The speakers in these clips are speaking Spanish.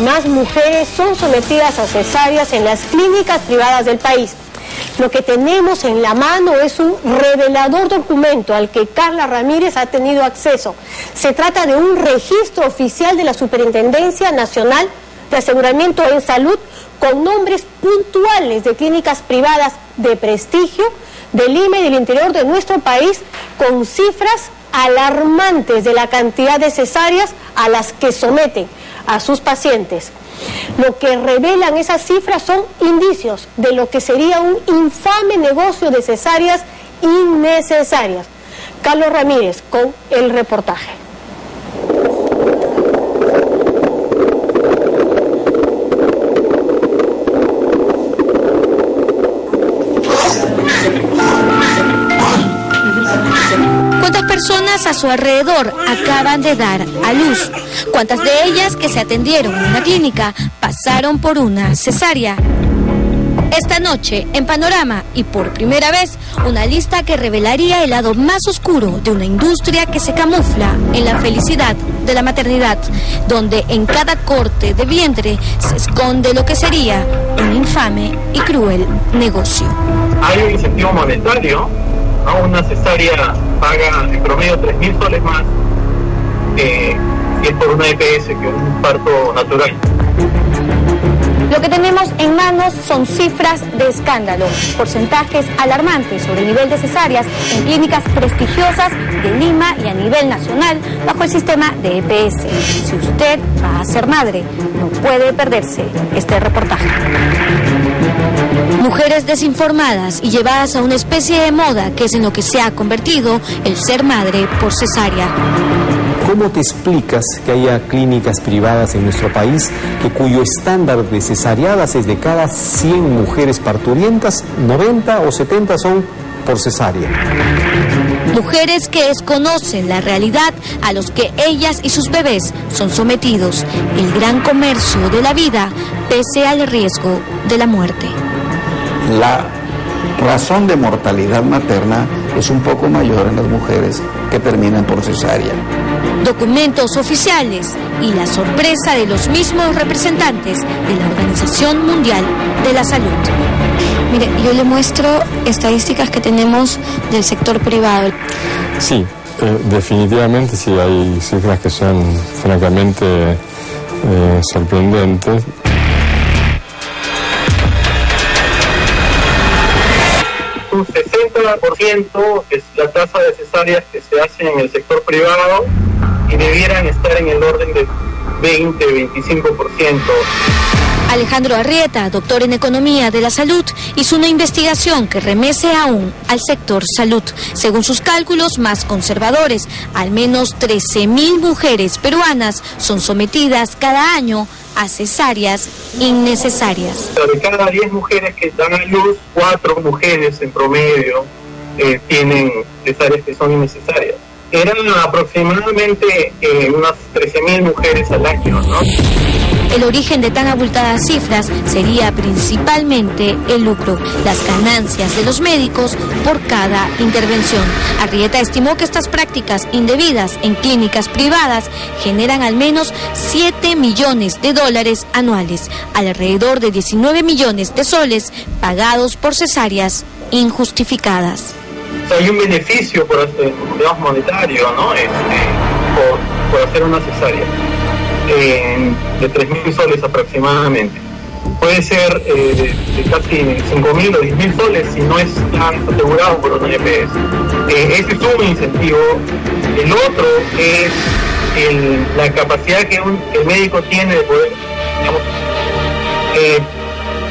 más mujeres son sometidas a cesáreas en las clínicas privadas del país. Lo que tenemos en la mano es un revelador documento al que Carla Ramírez ha tenido acceso. Se trata de un registro oficial de la Superintendencia Nacional de Aseguramiento en Salud con nombres puntuales de clínicas privadas de prestigio del Lima y del interior de nuestro país, con cifras alarmantes de la cantidad de cesáreas a las que someten a sus pacientes. Lo que revelan esas cifras son indicios de lo que sería un infame negocio de cesáreas innecesarias. Carlos Ramírez con el reportaje. ¿Cuántas personas a su alrededor acaban de dar a luz? ¿Cuántas de ellas que se atendieron en una clínica pasaron por una cesárea? Esta noche, en Panorama, y por primera vez, una lista que revelaría el lado más oscuro de una industria que se camufla en la felicidad de la maternidad, donde en cada corte de vientre se esconde lo que sería un infame y cruel negocio. Hay un incentivo monetario, ¿no? Una cesárea paga en promedio 3.000 soles más si es por una EPS que un parto natural. Lo que tenemos en manos son cifras de escándalo, porcentajes alarmantes sobre el nivel de cesáreas en clínicas prestigiosas de Lima y a nivel nacional bajo el sistema de EPS. Si usted va a ser madre, no puede perderse este reportaje. Mujeres desinformadas y llevadas a una especie de moda que es en lo que se ha convertido el ser madre por cesárea. ¿Cómo te explicas que haya clínicas privadas en nuestro país cuyo estándar de cesáreadas es de cada 100 mujeres parturientas, 90 o 70 son por cesárea? Mujeres que desconocen la realidad a los que ellas y sus bebés son sometidos. El gran comercio de la vida pese al riesgo de la muerte. La razón de mortalidad materna es un poco mayor en las mujeres que terminan por cesárea. Documentos oficiales y la sorpresa de los mismos representantes de la Organización Mundial de la Salud. Mire, yo le muestro estadísticas que tenemos del sector privado. Sí, definitivamente sí, hay cifras que son francamente sorprendentes. Un 60% es la tasa de cesáreas que se hace en el sector privado y debieran estar en el orden de 20-25%. Alejandro Arrieta, doctor en Economía de la Salud, hizo una investigación que remece aún al sector salud. Según sus cálculos más conservadores, al menos 13.000 mujeres peruanas son sometidas cada año a cesáreas innecesarias. De cada 10 mujeres que dan a luz, 4 mujeres en promedio tienen cesáreas que son innecesarias. Eran aproximadamente unas 13.000 mujeres al año, ¿no? El origen de tan abultadas cifras sería principalmente el lucro, las ganancias de los médicos por cada intervención. Arrieta estimó que estas prácticas indebidas en clínicas privadas generan al menos $7 millones anuales, alrededor de 19 millones de soles pagados por cesáreas injustificadas. O sea, hay un beneficio por hacer, digamos, monetario, ¿no? Por hacer una cesárea. De 3.000 soles aproximadamente. Puede ser de casi 5.000 o 10.000 soles si no está asegurado por una EPS. Ese es un incentivo. El otro es la capacidad que el médico tiene de poder, digamos,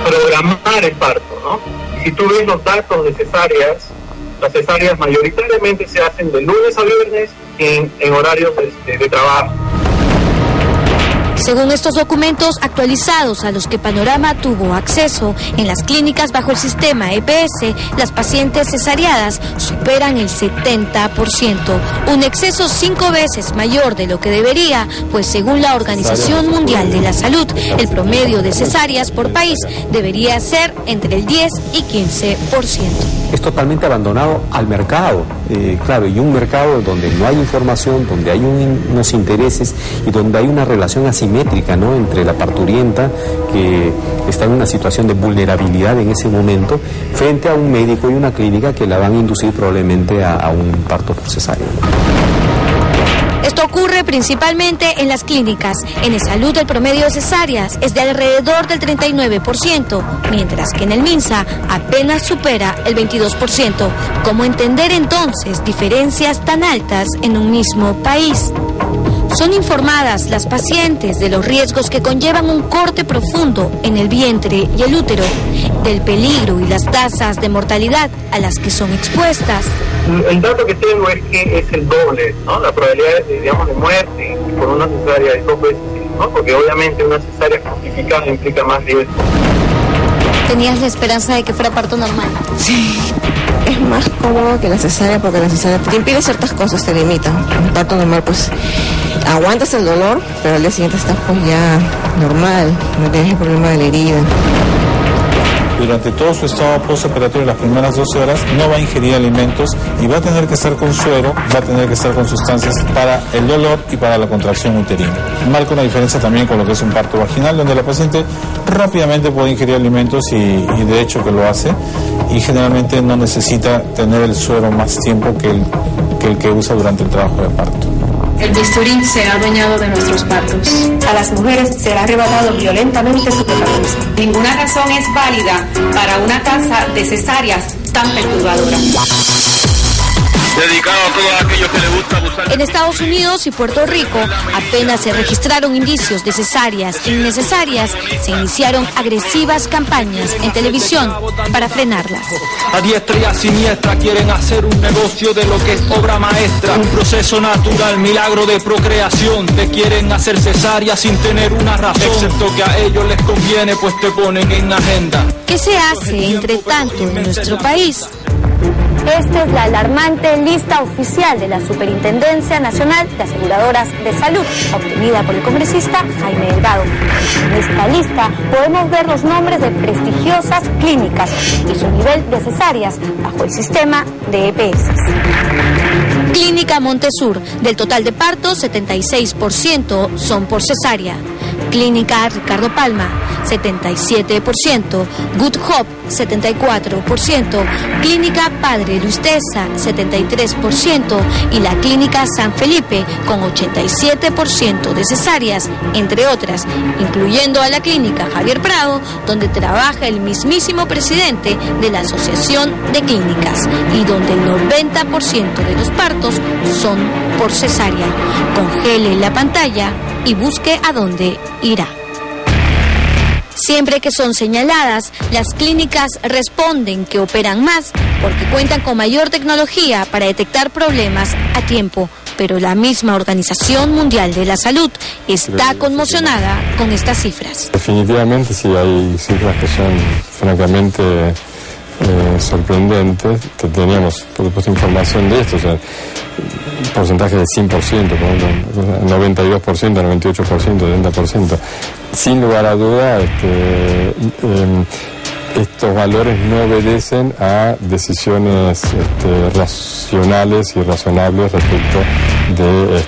programar el parto, ¿no? Y si tú ves los datos de cesáreas, las cesáreas mayoritariamente se hacen de lunes a viernes en horarios de trabajo. Según estos documentos actualizados a los que Panorama tuvo acceso, en las clínicas bajo el sistema EPS, las pacientes cesareadas superan el 70%, un exceso 5 veces mayor de lo que debería, pues según la Organización Mundial de la Salud, el promedio de cesáreas por país debería ser entre el 10 y 15%. Es totalmente abandonado al mercado, claro, y un mercado donde no hay información, donde hay unos intereses y donde hay una relación asimétrica asimétrica, ¿no?, entre la parturienta, que está en una situación de vulnerabilidad en ese momento, frente a un médico y una clínica que la van a inducir probablemente a un parto por cesárea. Esto ocurre principalmente en las clínicas. En Salud el promedio de cesáreas es de alrededor del 39%, mientras que en el MINSA apenas supera el 22%. ¿Cómo entender entonces diferencias tan altas en un mismo país? Son informadas las pacientes de los riesgos que conllevan un corte profundo en el vientre y el útero, del peligro y las tasas de mortalidad a las que son expuestas. El dato que tengo es que es el doble, ¿no? La probabilidad de muerte por una cesárea es 2 veces, ¿no? Porque obviamente una cesárea justificada implica más riesgo. ¿Tenías la esperanza de que fuera parto normal? Sí. Es más cómodo que la cesárea, porque la cesárea te impide ciertas cosas, te limita. Un parto normal, pues, aguantas el dolor, pero al día siguiente estás pues ya normal, no tienes el problema de la herida. Durante todo su estado postoperatorio, las primeras 12 horas, no va a ingerir alimentos y va a tener que estar con suero, va a tener que estar con sustancias para el dolor y para la contracción uterina. Marca una diferencia también con lo que es un parto vaginal, donde la paciente rápidamente puede ingerir alimentos y de hecho que lo hace, y generalmente no necesita tener el suero más tiempo que el que usa durante el trabajo de parto. El bisturí se ha adueñado de nuestros partos. A las mujeres se les ha arrebatado violentamente su protagonismo. Ninguna razón es válida para una tasa de cesáreas tan perturbadora. Dedicado a todos aquellos que les gusta abusar. En Estados Unidos y Puerto Rico apenas se registraron indicios de cesáreas innecesarias, se iniciaron agresivas campañas en televisión para frenarlas. A diestra y a siniestra quieren hacer un negocio de lo que es obra maestra, un proceso natural, milagro de procreación. Te quieren hacer cesárea sin tener una razón, excepto que a ellos les conviene, pues te ponen en agenda. ¿Qué se hace entre tanto en nuestro país? Esta es la alarmante lista oficial de la Superintendencia Nacional de Aseguradoras de Salud, obtenida por el congresista Jaime Delgado. En esta lista podemos ver los nombres de prestigiosas clínicas y su nivel de cesáreas bajo el sistema de EPS. Clínica Montesur, del total de partos, 76% son por cesárea. Clínica Ricardo Palma, 77%. Good Hope, 74%. Clínica Padre Luis Tesa, 73%. Y la Clínica San Felipe, con 87% de cesáreas, entre otras, incluyendo a la Clínica Javier Prado, donde trabaja el mismísimo presidente de la Asociación de Clínicas, y donde el 90% de los partos son por cesárea. Congele la pantalla y busque a dónde irá. Siempre que son señaladas, las clínicas responden que operan más porque cuentan con mayor tecnología para detectar problemas a tiempo. Pero la misma Organización Mundial de la Salud está conmocionada con estas cifras. Definitivamente sí hay cifras que son francamente sorprendentes. Teníamos, por supuesto, información de esto, o sea, porcentaje de 100%, por ejemplo, 92%, 98%, 70%. Sin lugar a duda, estos valores no obedecen a decisiones racionales y razonables respecto del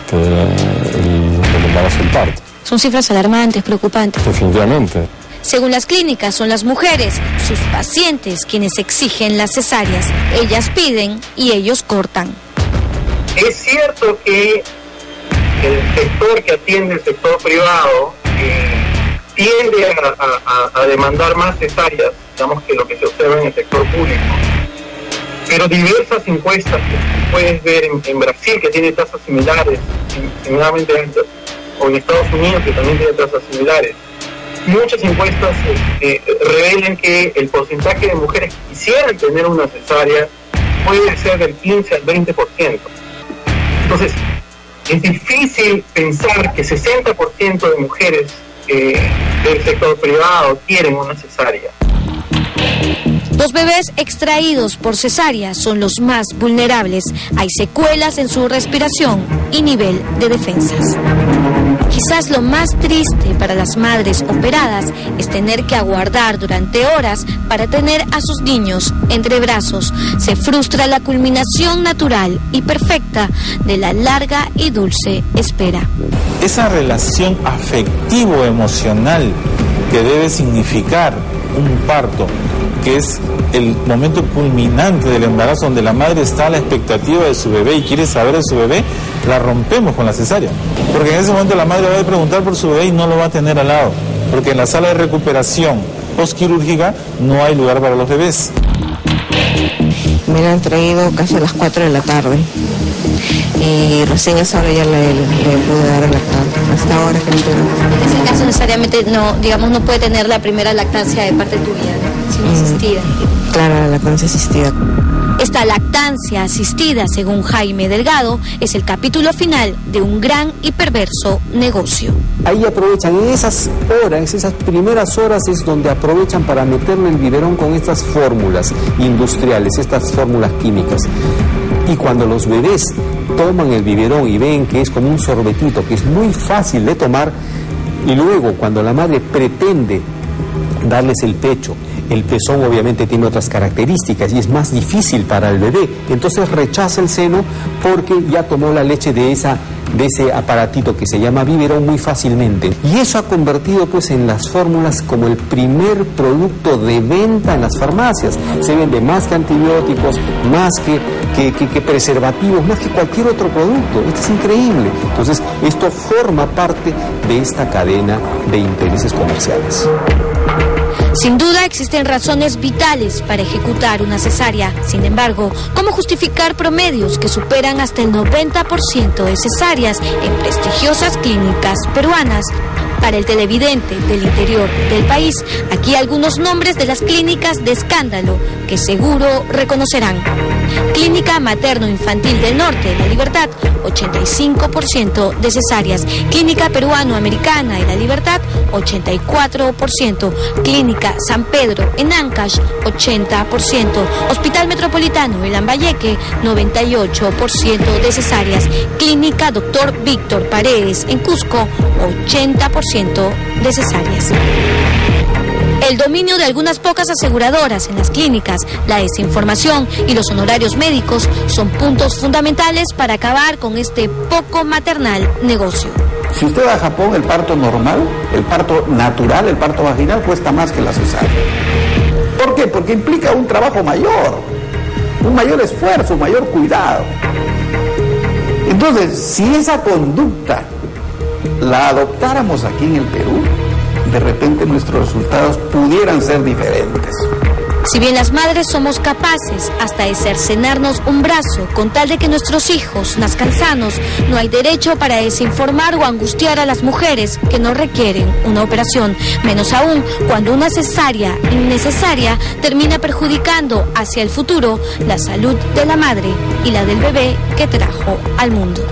embarazo y el parto. Son cifras alarmantes, preocupantes. Definitivamente. Según las clínicas, son las mujeres, sus pacientes, quienes exigen las cesáreas. Ellas piden y ellos cortan. Es cierto que el sector que atiende el sector privado tiende a demandar más cesáreas, digamos, que lo que se observa en el sector público. Pero diversas encuestas que puedes ver en Brasil, que tiene tasas similares, similarmente altas, o en Estados Unidos, que también tiene tasas similares, muchas encuestas revelan que el porcentaje de mujeres que quisieran tener una cesárea puede ser del 15 al 20%. Entonces, es difícil pensar que 60% de mujeres del sector privado quieren una cesárea. Los bebés extraídos por cesárea son los más vulnerables. Hay secuelas en su respiración y nivel de defensas. Quizás lo más triste para las madres operadas es tener que aguardar durante horas para tener a sus niños entre brazos. Se frustra la culminación natural y perfecta de la larga y dulce espera. Esa relación afectivo-emocional que debe significar un parto, que es el momento culminante del embarazo, donde la madre está a la expectativa de su bebé y quiere saber de su bebé, la rompemos con la cesárea. Porque en ese momento la madre va a preguntar por su bebé y no lo va a tener al lado. Porque en la sala de recuperación postquirúrgica no hay lugar para los bebés. Me la han traído casi a las 4 de la tarde. Y recién a esa hora ya le pude dar lactancia. Hasta ahora que no tengo. En ese caso necesariamente no puede tener la primera lactancia de parte tuya, sino asistida. Claro, la lactancia asistida. Esta lactancia asistida, según Jaime Delgado, es el capítulo final de un gran y perverso negocio. Ahí aprovechan, en esas horas, esas primeras horas es donde aprovechan para meterle el biberón con estas fórmulas industriales, estas fórmulas químicas. Y cuando los bebés toman el biberón y ven que es como un sorbetito, que es muy fácil de tomar, y luego cuando la madre pretende darles el pecho, el pezón obviamente tiene otras características y es más difícil para el bebé, entonces rechaza el seno porque ya tomó la leche de ese aparatito que se llama biberón muy fácilmente. Y eso ha convertido pues en las fórmulas como el primer producto de venta en las farmacias. Se vende más que antibióticos, más que preservativos, más que cualquier otro producto. Esto es increíble. Entonces esto forma parte de esta cadena de intereses comerciales. Sin duda existen razones vitales para ejecutar una cesárea. Sin embargo, ¿cómo justificar promedios que superan hasta el 90% de cesáreas en prestigiosas clínicas peruanas? Para el televidente del interior del país, aquí algunos nombres de las clínicas de escándalo que seguro reconocerán. Clínica Materno-Infantil del Norte de La Libertad, 85% de cesáreas. Clínica Peruano-Americana de La Libertad, 84%. Clínica San Pedro en Ancash, 80%. Hospital Metropolitano de Lambayeque, 98% de cesáreas. Clínica Dr. Víctor Paredes en Cusco, 80% de cesáreas. El dominio de algunas pocas aseguradoras en las clínicas, la desinformación y los honorarios médicos son puntos fundamentales para acabar con este poco maternal negocio. Si usted va a Japón, el parto normal, el parto natural, el parto vaginal cuesta más que la cesárea. ¿Por qué? Porque implica un trabajo mayor, un mayor esfuerzo, un mayor cuidado. Entonces, si esa conducta la adoptáramos aquí en el Perú, de repente nuestros resultados pudieran ser diferentes. Si bien las madres somos capaces hasta de cercenarnos un brazo con tal de que nuestros hijos nazcan sanos, no hay derecho para desinformar o angustiar a las mujeres que no requieren una operación, menos aún cuando una cesárea innecesaria termina perjudicando hacia el futuro la salud de la madre y la del bebé que trajo al mundo.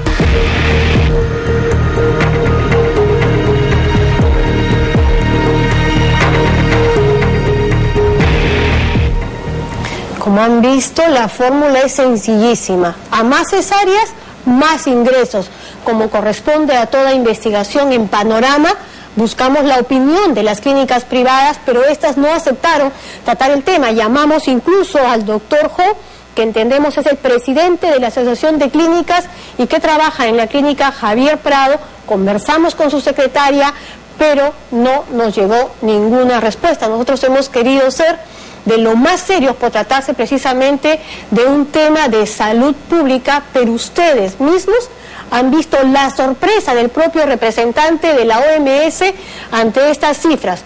Como han visto, la fórmula es sencillísima. A más cesáreas, más ingresos. Como corresponde a toda investigación en Panorama, buscamos la opinión de las clínicas privadas, pero estas no aceptaron tratar el tema. Llamamos incluso al doctor Ho, que entendemos es el presidente de la Asociación de Clínicas y que trabaja en la clínica Javier Prado. Conversamos con su secretaria, pero no nos llegó ninguna respuesta. Nosotros hemos querido ser de lo más serios por tratarse precisamente de un tema de salud pública, pero ustedes mismos han visto la sorpresa del propio representante de la OMS ante estas cifras.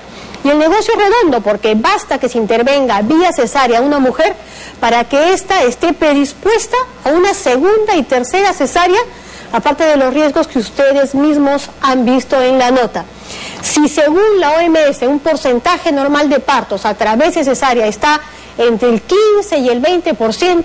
Y el negocio es redondo porque basta que se intervenga vía cesárea a una mujer para que ésta esté predispuesta a una segunda y tercera cesárea, aparte de los riesgos que ustedes mismos han visto en la nota. Si según la OMS un porcentaje normal de partos a través de cesárea está entre el 15 y el 20%,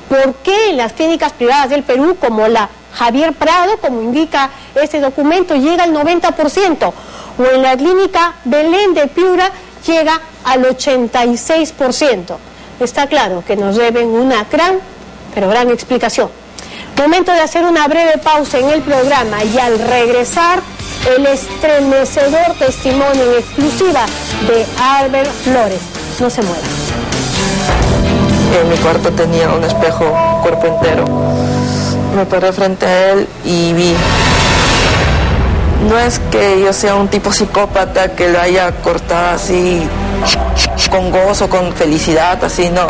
¿por qué en las clínicas privadas del Perú, como la Javier Prado, como indica este documento, llega al 90%? O en la clínica Belén de Piura llega al 86%. Está claro que nos deben una gran, pero gran explicación. Momento de hacer una breve pausa en el programa y al regresar el estremecedor testimonio en exclusiva de Albert Flores. No se muera. En mi cuarto tenía un espejo cuerpo entero. Me paré frente a él y vi. No es que yo sea un tipo psicópata que lo haya cortado así con gozo, con felicidad, así, no.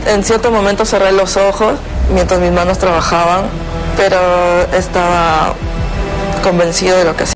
En cierto momento cerré los ojos mientras mis manos trabajaban, pero estaba convencido de lo que hacía.